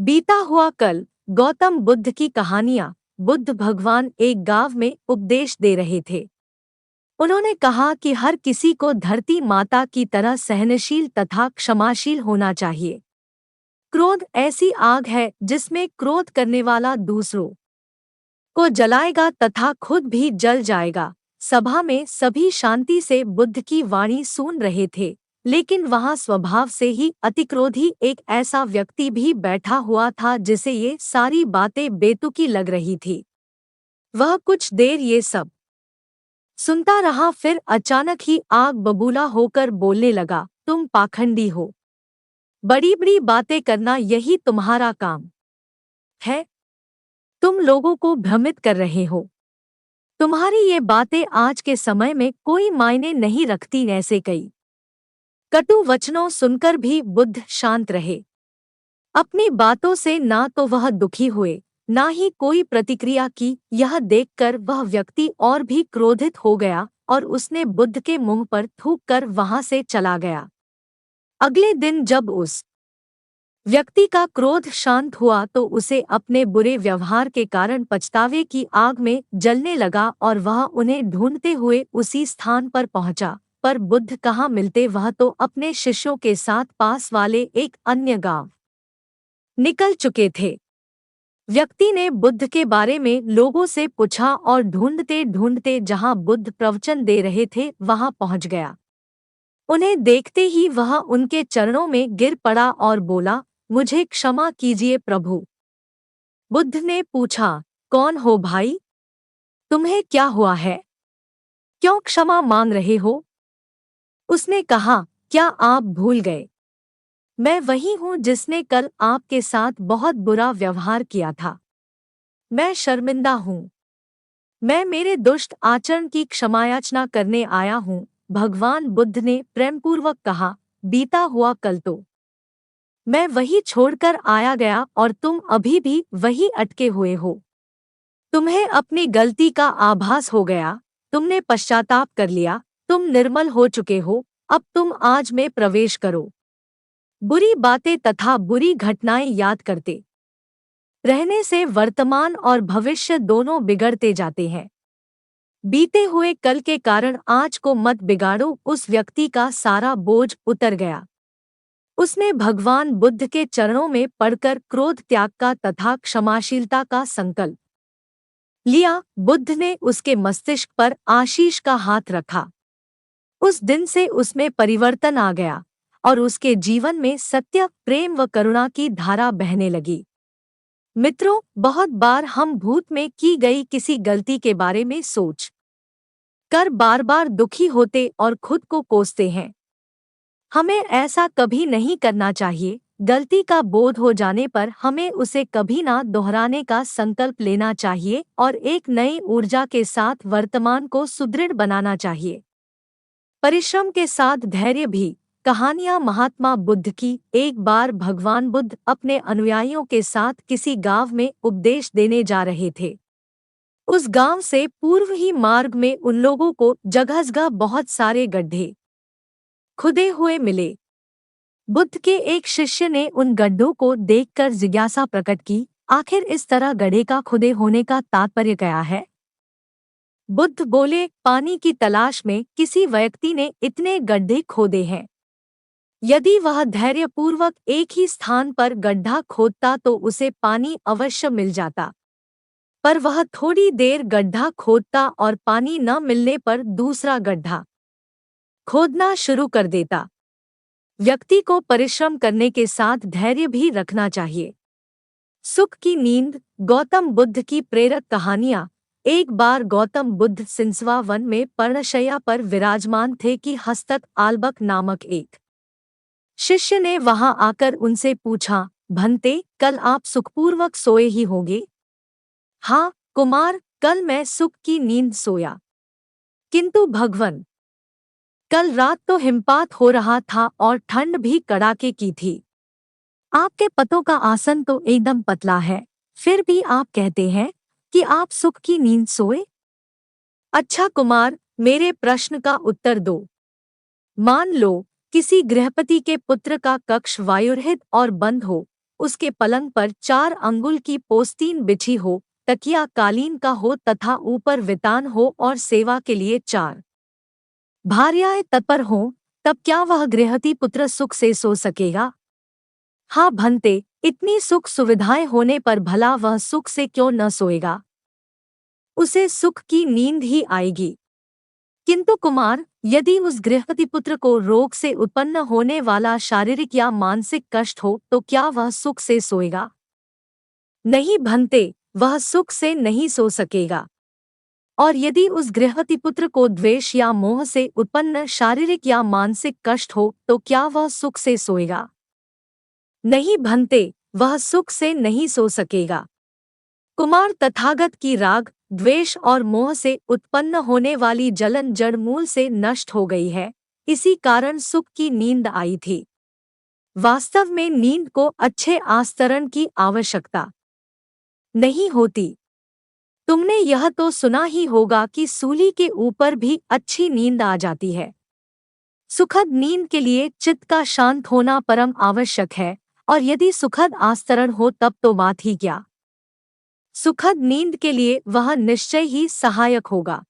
बीता हुआ कल। गौतम बुद्ध की कहानियां। बुद्ध भगवान एक गांव में उपदेश दे रहे थे। उन्होंने कहा कि हर किसी को धरती माता की तरह सहनशील तथा क्षमाशील होना चाहिए। क्रोध ऐसी आग है जिसमें क्रोध करने वाला दूसरों को जलाएगा तथा खुद भी जल जाएगा। सभा में सभी शांति से बुद्ध की वाणी सुन रहे थे, लेकिन वहां स्वभाव से ही अतिक्रोधी एक ऐसा व्यक्ति भी बैठा हुआ था जिसे ये सारी बातें बेतुकी लग रही थी। वह कुछ देर ये सब सुनता रहा, फिर अचानक ही आग बबूला होकर बोलने लगा, तुम पाखंडी हो। बड़ी बड़ी बातें करना यही तुम्हारा काम है। तुम लोगों को भ्रमित कर रहे हो। तुम्हारी ये बातें आज के समय में कोई मायने नहीं रखती। ऐसे कई कटु वचनों सुनकर भी बुद्ध शांत रहे। अपनी बातों से ना तो वह दुखी हुए, ना ही कोई प्रतिक्रिया की। यह देखकर वह व्यक्ति और भी क्रोधित हो गया और उसने बुद्ध के मुंह पर थूक कर वहां से चला गया। अगले दिन जब उस व्यक्ति का क्रोध शांत हुआ तो उसे अपने बुरे व्यवहार के कारण पछतावे की आग में जलने लगा और वह उन्हें ढूंढते हुए उसी स्थान पर पहुंचा। पर बुद्ध कहाँ मिलते, वह तो अपने शिष्यों के साथ पास वाले एक अन्य गांव निकल चुके थे। व्यक्ति ने बुद्ध के बारे में लोगों से पूछा और ढूंढते ढूंढते जहां बुद्ध प्रवचन दे रहे थे वहां पहुंच गया। उन्हें देखते ही वह उनके चरणों में गिर पड़ा और बोला, मुझे क्षमा कीजिए प्रभु। बुद्ध ने पूछा, कौन हो भाई? तुम्हें क्या हुआ है? क्यों क्षमा मांग रहे हो? उसने कहा, क्या आप भूल गए? मैं वही हूँ जिसने कल आपके साथ बहुत बुरा व्यवहार किया था। मैं शर्मिंदा हूँ। मैं मेरे दुष्ट आचरण की क्षमायाचना करने आया हूँ। भगवान बुद्ध ने प्रेमपूर्वक कहा, बीता हुआ कल तो मैं वही छोड़कर आया गया और तुम अभी भी वही अटके हुए हो। तुम्हें अपनी गलती का आभास हो गया, तुमने पश्चाताप कर लिया, तुम निर्मल हो चुके हो। अब तुम आज में प्रवेश करो। बुरी बातें तथा बुरी घटनाएं याद करते रहने से वर्तमान और भविष्य दोनों बिगड़ते जाते हैं। बीते हुए कल के कारण आज को मत बिगाड़ो। उस व्यक्ति का सारा बोझ उतर गया। उसने भगवान बुद्ध के चरणों में पड़कर क्रोध त्याग का तथा क्षमाशीलता का संकल्प लिया। बुद्ध ने उसके मस्तिष्क पर आशीष का हाथ रखा। उस दिन से उसमें परिवर्तन आ गया और उसके जीवन में सत्य, प्रेम व करुणा की धारा बहने लगी। मित्रों, बहुत बार हम भूत में की गई किसी गलती के बारे में सोच कर बार बार दुखी होते और खुद को कोसते हैं। हमें ऐसा कभी नहीं करना चाहिए। गलती का बोध हो जाने पर हमें उसे कभी ना दोहराने का संकल्प लेना चाहिए और एक नई ऊर्जा के साथ वर्तमान को सुदृढ़ बनाना चाहिए। परिश्रम के साथ धैर्य भी। कहानियां महात्मा बुद्ध की। एक बार भगवान बुद्ध अपने अनुयायियों के साथ किसी गांव में उपदेश देने जा रहे थे। उस गांव से पूर्व ही मार्ग में उन लोगों को जगह-जगह बहुत सारे गड्ढे खुदे हुए मिले। बुद्ध के एक शिष्य ने उन गड्ढों को देखकर जिज्ञासा प्रकट की, आखिर इस तरह गड्ढे का खुदे होने का तात्पर्य क्या है? बुद्ध बोले, पानी की तलाश में किसी व्यक्ति ने इतने गड्ढे खोदे हैं। यदि वह धैर्यपूर्वक एक ही स्थान पर गड्ढा खोदता तो उसे पानी अवश्य मिल जाता, पर वह थोड़ी देर गड्ढा खोदता और पानी न मिलने पर दूसरा गड्ढा खोदना शुरू कर देता। व्यक्ति को परिश्रम करने के साथ धैर्य भी रखना चाहिए। सुख की नींद। गौतम बुद्ध की प्रेरक कहानियां। एक बार गौतम बुद्ध सिंसवा वन में पर्णशैया पर विराजमान थे कि हस्तक आल्बक नामक एक शिष्य ने वहां आकर उनसे पूछा, भंते, कल आप सुखपूर्वक सोए ही होंगे? हाँ कुमार, कल मैं सुख की नींद सोया। किंतु भगवन, कल रात तो हिमपात हो रहा था और ठंड भी कड़ाके की थी। आपके पतों का आसन तो एकदम पतला है, फिर भी आप कहते हैं कि आप सुख की नींद सोए। अच्छा कुमार, मेरे प्रश्न का उत्तर दो। मान लो किसी गृहपति के पुत्र का कक्ष वायुरहित और बंद हो उसके पलंग पर 4 अंगुल की पोस्तीन बिछी हो, तकिया कालीन का हो तथा ऊपर वितान हो और सेवा के लिए 4 भार्याएं तत्पर हों, तब क्या वह गृहस्थी पुत्र सुख से सो सकेगा? हाँ भंते, इतनी सुख सुविधाएं होने पर भला वह सुख से क्यों न सोएगा? उसे सुख की नींद ही आएगी। किंतु कुमार, यदि उस गृहपति पुत्र को रोग से उत्पन्न होने वाला शारीरिक या मानसिक कष्ट हो तो क्या वह सुख से सोएगा? नहीं भंते, वह सुख से नहीं सो सकेगा। और यदि उस गृहपति पुत्र को द्वेष या मोह से उत्पन्न शारीरिक या मानसिक कष्ट हो तो क्या वह सुख से सोएगा? नहीं भंते, वह सुख से नहीं सो सकेगा। कुमार, तथागत की राग, द्वेष और मोह से उत्पन्न होने वाली जलन जड़ मूल से नष्ट हो गई है, इसी कारण सुख की नींद आई थी। वास्तव में नींद को अच्छे आस्तरण की आवश्यकता नहीं होती। तुमने यह तो सुना ही होगा कि सूली के ऊपर भी अच्छी नींद आ जाती है। सुखद नींद के लिए चित्त का शांत होना परम आवश्यक है, और यदि सुखद आस्तरण हो तब तो बात ही क्या। सुखद नींद के लिए वह निश्चय ही सहायक होगा।